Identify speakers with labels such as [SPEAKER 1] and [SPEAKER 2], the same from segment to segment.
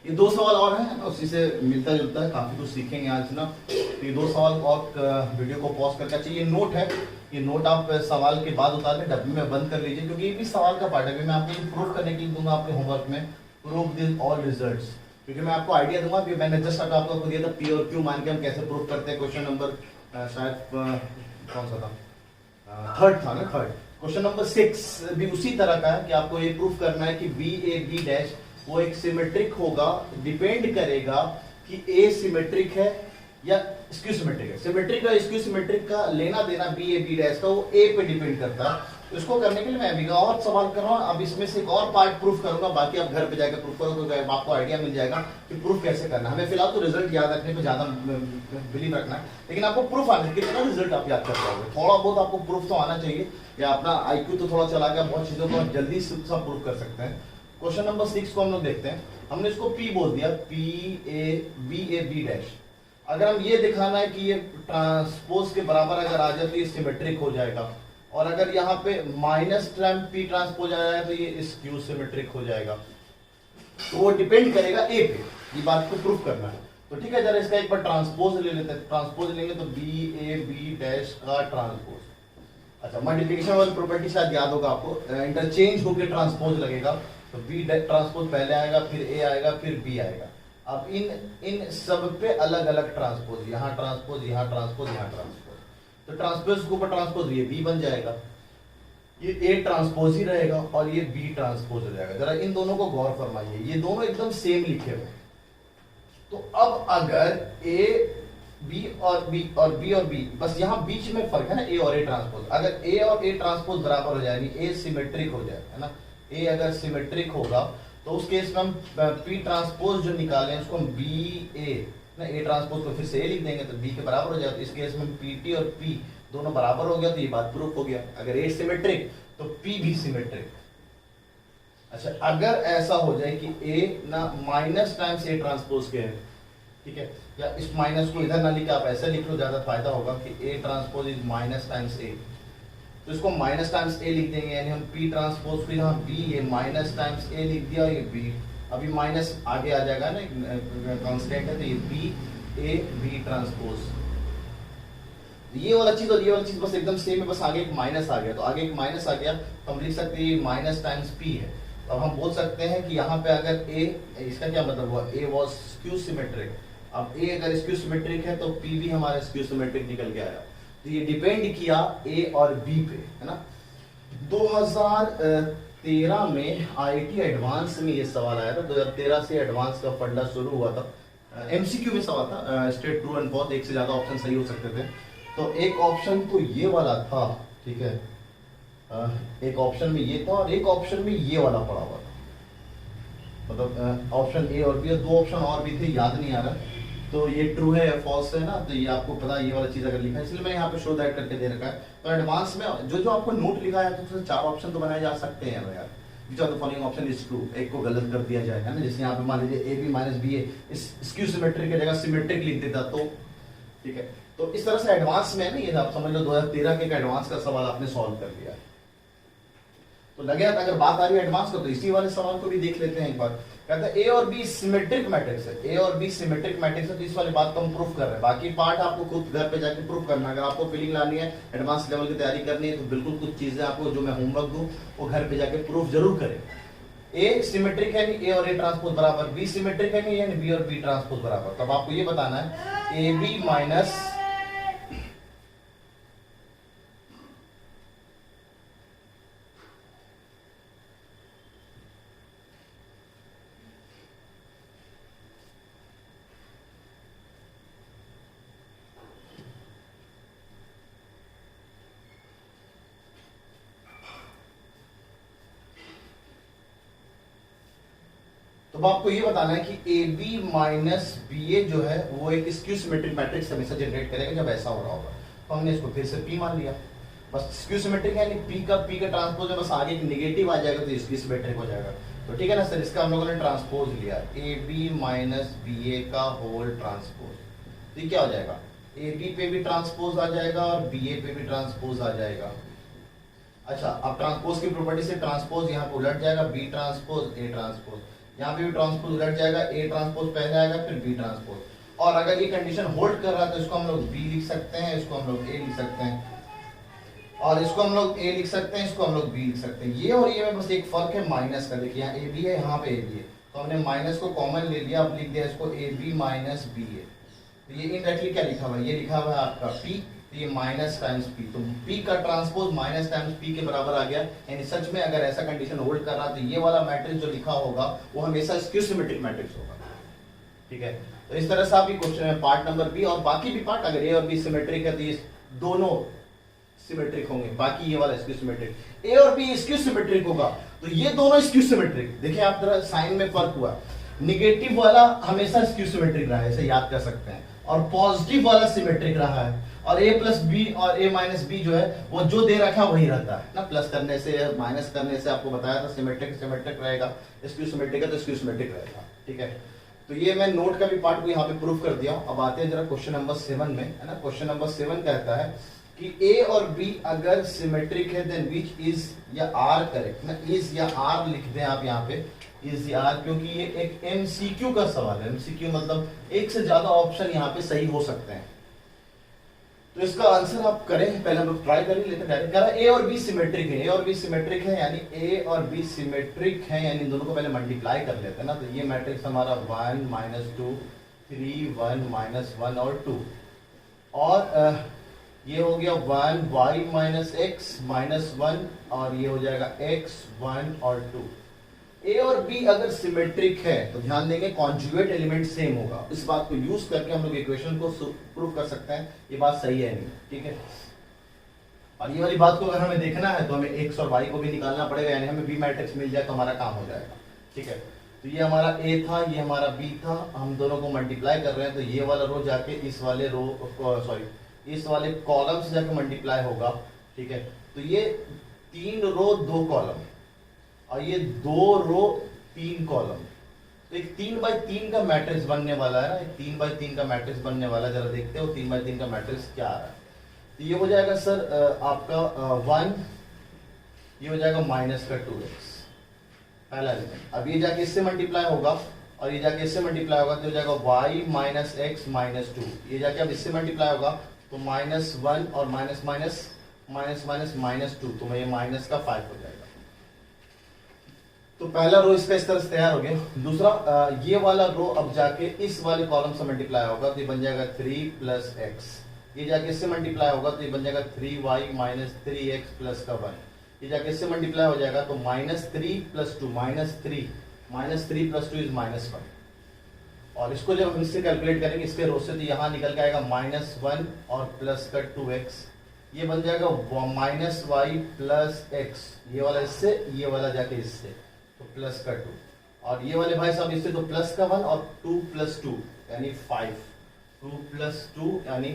[SPEAKER 1] ये दो सवाल और हैं, उसी से मिलता जुलता है, काफी कुछ सीखेंगे आज ना। तो ये दो सवाल और वीडियो को पॉज करके चाहिए। ये नोट है, ये नोट आप सवाल के बाद उतार के डब्बे में बंद कर लीजिए, क्योंकि ये भी सवाल का पार्ट है। मैं आपको प्रूफ करने के लिए दूंगा अपने होमवर्क में, प्रूव दिस ऑल रिजल्ट्स, क्योंकि मैं आपको आइडिया दूंगा कि मैंने जस्ट आपको दिया था पी और क्यू मान के हम कैसे प्रूव करते हैं। क्वेश्चन नंबर शायद कौन सा था, थर्ड था ना, थर्ड। क्वेश्चन नंबर 6 भी उसी तरह का है कि आपको ये प्रूफ करना है कि बी ए बी डैश वो एक सिमेट्रिक होगा। डिपेंड करेगा कि ए सिमेट्रिक है या स्क्यू सिमेट्रिक है। सिमेट्रिक और स्क्यू सिमेट्रिक का लेना देना बी ए बी डैश का वो ए पे डिपेंड करता है। तो इसको करने के लिए मैं अभी और सवाल कर रहा हूँ। अब इसमें से एक और पार्ट प्रूफ करूंगा, बाकी आप घर पे जाकर प्रूफ करोगे तो आपको आइडिया मिल जाएगा कि प्रूफ कैसे करना है। हमें फिलहाल तो रिजल्ट याद रखने पे ज्यादा बिलीव रखना है, लेकिन आपको प्रूफ आना चाहिए। कितना रिजल्ट आप याद कर पाओगे, थोड़ा बहुत आपको प्रूफ तो आना चाहिए, या अपना आईक्यू तो थोड़ा चला गया, बहुत चीजों को जल्दी से सब प्रूफ कर सकते हैं। क्वेश्चन नंबर 6 को हम लोग देखते हैं। हमने इसको P बोल दिया, P A B डैश। अगर हम ये दिखाना है कि ये ट्रांसपोज के बराबर अगर आ जाए तो ये सिमेट्रिक हो जाएगा, और अगर यहाँ पे माइनस टाइम P ट्रांसपोज आ जाए तो ये स्क्यू सिमेट्रिक हो जाएगा। तो वो डिपेंड करेगा A पे, ये बात को प्रूफ करना है। तो ठीक है, जरा इसका एक बार ट्रांसपोज ले लेते हैं। ट्रांसपोज लेंगे तो B A B डैश का ट्रांसपोज। अच्छा, मल्टीप्लिकेशन वाली प्रॉपर्टी शायद याद होगा आपको, इंटरचेंज होकर ट्रांसपोज लगेगा। तो बी ट्रांसपोज पहले आएगा, फिर ए आएगा, फिर बी आएगा। अब इन सब पे अलग अलग ट्रांसपोज, यहाँ ट्रांसपोज, यहाँ ट्रांसपोज, यहाँ ट्रांसपोज। तो ट्रांसपोज के ऊपर ट्रांसपोज, ये बी बन जाएगा, ये ए ट्रांसपोज ही रहेगा और ये बी ट्रांसपोज हो जाएगा। जरा इन दोनों को गौर फरमाइए, ये दोनों एकदम सेम लिखे हुए। तो अब अगर ए बी और बी और बी और बी, बस यहाँ बीच में फर्क है ना, ए और ए ट्रांसपोज। अगर ए और ए ट्रांसपोज बराबर हो जाए, ए सिमेट्रिक हो जाए, है ना, ए अगर सिमेट्रिक होगा तो उस केस में हम पी ट्रांसपोज जो निकालें उसको हम बी ए ना, ए ट्रांसपोज को फिर से ए लिख देंगे तो बी के बराबर हो जाए। तो इस केस में पी टी और पी दोनों बराबर हो गया, तो ये बात प्रूफ हो गया। अगर ए सिमेट्रिक तो पी भी सिमेट्रिक। अच्छा, अगर ऐसा हो जाए कि ए ना माइनस टाइम्स ए ट्रांसपोज के है, ठीक है, या इस माइनस को इधर ना लिख, आप ऐसे लिख लो, ज्यादा फायदा होगा कि A transpose is minus times A. तो इसको माइनस टाइम्स ए लिख देंगे, यानी हम पी ट्रांसपोज फिर यहाँ बी, ये माइनस टाइम्स ए लिख दिया, ये बी। अभी माइनस आगे आ जाएगा ना, कांस्टेंट है, तो ये बी ए बी ट्रांसपोज। ये वाला चीज और ये वाला चीज बस एकदम सेम है, बस आगे एक माइनस आ गया। तो आगे एक माइनस आ गया तो हम लिख सकते हैं ये माइनस टाइम्स पी है। तो अब हम बोल सकते हैं कि यहाँ पे अगर ए, इसका क्या मतलब हुआ, ए वॉज स्क्यू सिमेट्रिक। अब ए अगर स्क्यू सिमेट्रिक है तो पी भी हमारा स्क्यू सिमेट्रिक निकल के आया। तो ये डिपेंड किया ए और बी पे, है ना। 2013 में आईआईटी एडवांस में ये सवाल आया था। 2013 से एडवांस का फंडा शुरू हुआ था। एमसीक्यू में सवाल था, स्ट्रेट ट्रू एंड फॉल्स, एक से ज्यादा ऑप्शन सही हो सकते थे। तो एक ऑप्शन तो ये वाला था, ठीक है, एक ऑप्शन में ये था और एक ऑप्शन में ये वाला पड़ा हुआ था। मतलब ऑप्शन ए और बी, और दो ऑप्शन और भी थे, याद नहीं आ रहा। तो ये ट्रू है या फॉल्स है ना, तो ये आपको पता है, ये वाला चीज अगर लिखा है, इसलिए मैंने यहाँ पे शो दैट करके दे रखा है। तो एडवांस में जो जो आपको नोट लिखा है तो उसमें 4 ऑप्शन तो बनाए जा सकते हैं यार। Which of the following option is true, एक को गलत कर दिया जाए, है ना। जैसे यहाँ पे मान लीजिए ए बी माइनस बी ए, इस स्क्यू सिमेट्रिक की जगह सिमेट्रिक लिख देता तो ठीक है। तो इस तरह से एडवांस में है ना, ये आप समझ लो 2013 के एडवांस का सवाल आपने सॉल्व कर लिया। तो लगे अगर बात आ रही है एडवांस को, तो इसी वाले सवाल को भी देख लेते हैं एक बार। कहता है ए और बी सिमेट्रिक मैट्रिक्स है, ए और बी सिमेट्रिक मैट्रिक्स है। तो इस वाली बात को हम प्रूफ कर रहे हैं। बाकी पार्ट आपको खुद घर पे जाके प्रूफ करना है। अगर आपको फीलिंग लानी है, एडवांस लेवल की तैयारी करनी है, तो बिल्कुल कुछ चीजें आपको जो मैं होमवर्क दूं वो घर पे जाके प्रूफ जरूर करें। ए सिमेट्रिक है नहीं, ए और ए ट्रांसपोज बराबर, बी सिमेट्रिक है नहीं, यानी बी और बी ट्रांसपोज बराबर। तब आपको ये बताना है ए बी माइनस तो आपको ये बताना है कि ए बी माइनस बी ए जो है वो एक स्क्यू सिमेट्रिक मैट्रिक्स हमेशा जनरेट करेगा जब ऐसा हो रहा होगा। तो हमने इसको फिर से पी मान लिया, बस स्क्यू सिमेट्रिक है, पी का ट्रांसपोज है, बस आगे एक नेगेटिव आ जाएगा तो स्क्यू सिमेट्रिक हो जाएगा। तो ठीक है ना सर, इसका हम लोगों ने ट्रांसपोज लिया, ए बी माइनस बी ए का होल ट्रांसपोज। तो ये क्या हो जाएगा, ए बी पे भी ट्रांसपोज आ जाएगा और बी ए पे भी ट्रांसपोज आ जाएगा। अच्छा, अब ट्रांसपोज की प्रॉपर्टी से ट्रांसपोज यहाँ पे उलट जाएगा, बी ट्रांसपोज ए ट्रांसपोज। यहाँ पे भी ट्रांसपोज घट जाएगा, ए ट्रांसपोज पहले आएगा फिर बी ट्रांसपोज। और अगर ये कंडीशन होल्ड कर रहा है तो इसको हम लोग बी लिख सकते हैं, इसको हम लोग ए लिख सकते हैं, और इसको हम लोग ए लिख सकते हैं, इसको हम लोग बी लिख सकते हैं। ये और ये में बस एक फर्क है माइनस का। देखिए यहाँ ए बी है, यहाँ पे ए बी है, तो हमने माइनस को कॉमन ले लिया, अब लिख दिया इसको ए बी माइनस बी है। तो ये इनडायरेक्टली क्या लिखा हुआ है, ये लिखा हुआ है आपका पी, तो ये माइनस टाइम्स पी, तो पी का ट्रांसपोज माइनस टाइम्स पी के बराबर आ गया। यानी सच में अगर ऐसा कंडीशन होल्ड कर रहा तो ये वाला मैट्रिक्स जो लिखा होगा वो हमेशा स्क्यू सिमेट्रिक मैट्रिक्स होगा। ठीक है, तो इस तरह से आप ये क्वेश्चन है पार्ट नंबर बी, और बाकी भी पार्ट अगर ए और बी सिमेट्रिक है तो ये दोनों सिमेट्रिक होंगे, बाकी ये वाला स्क्यू सिमेट्रिक। ए और बी स्क्यू सिमेट्रिक होगा तो ये दोनों स्क्यू सिमेट्रिक। देखिए आप जरा साइन में फर्क हुआ, निगेटिव वाला हमेशा स्क्यू सिमेट्रिक रहा है, ऐसे याद कर सकते हैं, और पॉजिटिव वाला सिमेट्रिक रहा है। और a प्लस बी और a माइनस बी जो है वो जो दे रखा वही रहता है ना, प्लस करने से माइनस करने से आपको बताया था सिमेट्रिक सिमेट्रिक रहेगा, स्क्यू सिमेट्रिक है तो स्क्यू सिमेट्रिक रहेगा। ठीक है, तो ये मैं नोट का भी पार्ट को यहाँ पे प्रूफ कर दिया हूँ। अब आते हैं जरा क्वेश्चन नंबर 7 में, है ना। क्वेश्चन नंबर 7 कहता है कि a और b अगर सिमेट्रिक है देन विच इज या r करेक्ट ना, इज या r लिख दें आप यहाँ पे, इज या r, क्योंकि ये एक MCQ का सवाल है। MCQ मतलब एक से ज्यादा ऑप्शन यहाँ पे सही हो सकते हैं, तो इसका आंसर आप करें, पहले हम लोग ट्राई करें, लेकिन डायरेक्ट कह रहा है ए और बी सिमेट्रिक है, ए और बी सिमेट्रिक है, यानी ए और बी सिमेट्रिक है, यानी इन दोनों को पहले मल्टीप्लाई कर लेते हैं ना। तो ये मैट्रिक्स हमारा 1 -2 3 1 -1 और 2, और ये हो गया 1 y माइनस एक्स माइनस 1, और ये हो जाएगा x 1 और 2। ए और बी अगर सिमेट्रिक है तो ध्यान देंगे कॉन्जुगेट एलिमेंट सेम होगा। इस बात को यूज करके हम लोग इक्वेशन को प्रूव कर सकते हैं ये बात सही है नहीं। ठीक है, और ये वाली बात को अगर हमें देखना है तो हमें x और y को भी निकालना पड़ेगा, यानी हमें बी मैट्रिक्स मिल जाए तो हमारा काम हो जाएगा। ठीक है, तो ये हमारा a था, ये हमारा b था, हम दोनों को मल्टीप्लाई कर रहे हैं, तो ये वाला रो जाके इस वाले रो इस वाले कॉलम से जाके मल्टीप्लाई होगा। ठीक है, तो ये 3 रो 2 कॉलम, और ये 2 रो 3 कॉलम, तो एक 3 बाई 3 का मैट्रिक्स बनने वाला है ना, एक 3 बाई 3 का मैट्रिक्स बनने वाला है। जरा देखते हो 3 बाई 3 का मैट्रिक्स क्या आ रहा है। तो ये हो जाएगा सर आपका 1, ये हो जाएगा माइनस का 2x पहला एलिमेंट। अब ये जाके इससे मल्टीप्लाई होगा, और ये जाके इससे मल्टीप्लाई होगा, तो हो जाएगा y माइनस एक्स माइनस 2, ये जाके अब इससे मल्टीप्लाई होगा तो -1 और माइनस माइनस माइनस माइनस -2, तो ये माइनस का 5 हो जाएगा। तो पहला रो इसका इस तरह से तैयार हो गया। दूसरा ये वाला रो अब जाके इस वाले कॉलम से मल्टीप्लाई होगा, तो ये बन जाएगा 3 + x, ये जाके इससे मल्टीप्लाई होगा तो ये बन जाएगा 3y माइनस 3x प्लस का 1, ये जाके इससे मल्टीप्लाई हो जाएगा तो -3 + 2 -3 + 2 इज -1, और इसको जब हम इससे कैलकुलेट करेंगे इसके रो से, तो यहाँ निकल के आएगा -1 और प्लस का 2x, ये बन जाएगा -y प्लस x, ये वाला इससे, ये वाला जाके इससे, तो प्लस का 2, और ये वाले भाई साहब इससे तो प्लस का 1 और 2 + 2 यानी 5, 2 + 2 यानी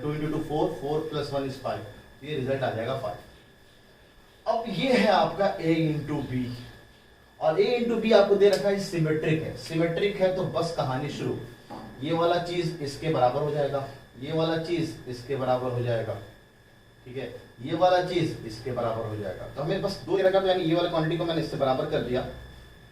[SPEAKER 1] 2 × 2 4, 4 + 1 इज 5, ये रिजल्ट आ जाएगा 5। अब ये है आपका a × b, और a × b आपको दे रखा है सिमेट्रिक है। सिमेट्रिक है तो बस कहानी शुरू, ये वाला चीज इसके बराबर हो जाएगा, ये वाला चीज इसके बराबर हो जाएगा। ठीक है, ये वाला चीज इसके बराबर हो जाएगा, तो हमें बस 2 रखा, तो यानी ये वाला क्वांटिटी को मैंने इससे बराबर कर दिया,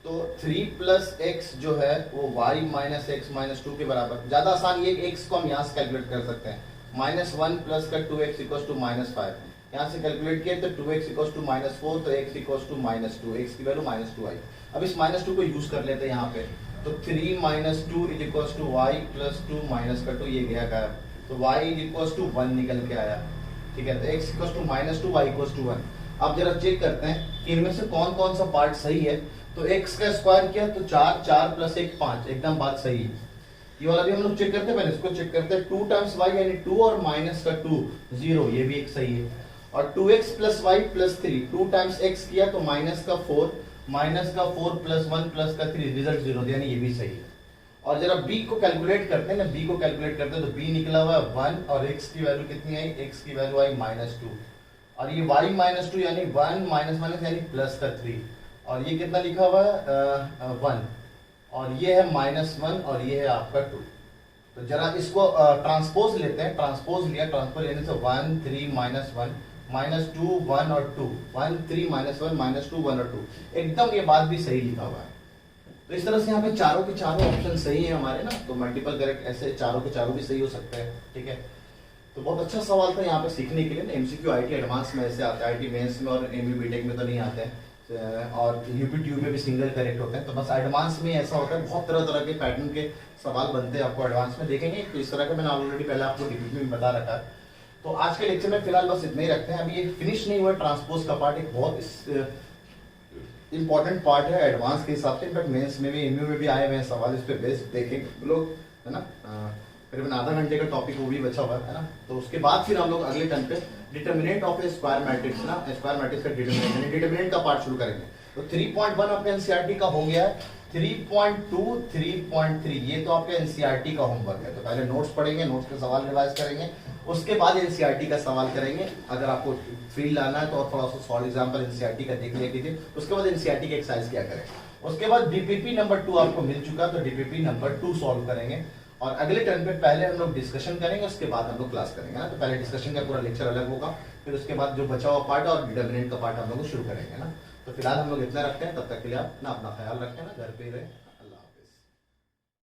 [SPEAKER 1] तो 3 + x जो है वो y माइनस एक्स माइनस 2 के बराबर। ज्यादा आसान ये x को हम यहाँ से कैलकुलेट कर सकते हैं, -1 प्लस का 2x इक्वल्स टू -5, यहाँ से कैलकुलेट किया तो 2x इक्वल्स टू -4, तो x इक्वल्स टू -2, x की वैल्यू -2 आई। अब इस -2 को यूज कर लेते हैं यहाँ पे, तो 3 - 2 is equals to y plus 2 minus का 2, ये गया गायब, तो y इज इक्वल्स टू 1 निकल के आया। ठीक है, तो x equals to -2, y equals to 1। अब जरा चेक करते हैं कि इनमें से कौन कौन सा पार्ट सही है। तो x का स्क्वायर किया तो 4, 4 + 1 5, एकदम बात सही है। ये वाला भी हम लोग चेक करते हैं, पहले इसको चेक करते हैं। 2 टाइम्स y यानी 2 और माइनस का 2 0, ये भी एक सही है। और 2x + y + 3, 2 टाइम्स x किया तो -4 + 1 + का 3, रिजल्ट 0, यानी ये भी सही है। और जरा b को कैलकुलेट करते हैं ना, b को कैलकुलेट करते हैं तो b निकला हुआ है 1, और x की वैल्यू कितनी आई, x की वैल्यू आई -2, और ये y -2 यानी 1 माइनस माइनस यानी प्लस का 3, और ये कितना लिखा हुआ है 1, और ये है -1, और ये है आपका 2। तो जरा इसको ट्रांसपोज लेते हैं, ट्रांसपोज लिया, ट्रांसपोज लेने से 1 3 -1 -2 1 और 2, 1 3 -1 -2 1 और 2, एकदम ये बात भी सही लिखा हुआ है। तो इस तरह से यहाँ पे चारों के चारों ऑप्शन सही है हमारे ना, तो मल्टीपल करेक्ट ऐसे चारों के चारों भी सही हो सकते हैं, ठीक है। तो बहुत अच्छा सवाल था यहाँ पे सीखने के लिए ना। एमसीक्यू आईटी एडवांस में ऐसे आता है, आईटी मेंस में और एमयू बीटेक में तो नहीं आते हैं, और यूपीट्यूब में भी सिंगल करेक्ट होते हैं। तो बस एडवांस में ऐसा होता है, बहुत तरह तरह के पैटर्न के सवाल बनते हैं, आपको एडवांस में देखेंगे। तो इस तरह का मैंने ऑलरेडी पहले आपको डीपीपी में बता रखा है। तो आज के लेक्चर में फिलहाल बस इतना ही रखते हैं। अभी ये फिनिश नहीं हुआ ट्रांसपोज का पार्ट, एक बहुत इंपॉर्टेंट पार्ट है एडवांस के हिसाब से। बट मेंस में भी एमयू में भी आए हुए हैं सवाल, इस पे बेस्ड देखेंगे लोग, है ना। करीबन आधा घंटे का टॉपिक वो भी बचा हुआ है ना। तो उसके बाद फिर हम लोग अगले टर्न पे determinant of A square matrix ना, स्क्वायर मैट्रिक्स का डिटर्मिनेंट का पार्ट शुरू करेंगे। तो 3.1 आपके एनसीईआरटी का हो गया है। 3.2 3.3 ये तो आपके एनसीईआरटी का होमवर्क है। तो पहले नोट्स पढ़ेंगे, नोट्स के सवाल रिवाइज करेंगे, उसके बाद एनसीईआरटी का सवाल करेंगे। अगर आपको फील्ड लाना है तो और थोड़ा सा सॉल्व एग्जांपल एनसीईआरटी का देख लिया कीजिए। उसके बाद एनसीईआरटी की एक्सरसाइज क्या करें। उसके बाद डीपीपी नंबर 2 आपको मिल चुका, तो डीपीपी नंबर 2 सॉल्व करेंगे। और अगले टर्न पे पहले हम लोग डिस्कशन करेंगे, उसके बाद हम लोग क्लास करेंगे ना। तो पहले डिस्कशन का पूरा लेक्चर अलग होगा, फिर उसके बाद जो बचा हुआ पार्ट और डिटर्मिनेंट का पार्ट हम लोग शुरू करेंगे ना। तो फिलहाल हम लोग इतना रखते हैं, तब तक के लिए आप ना अपना ख्याल रखें ना, घर पे ही रहें।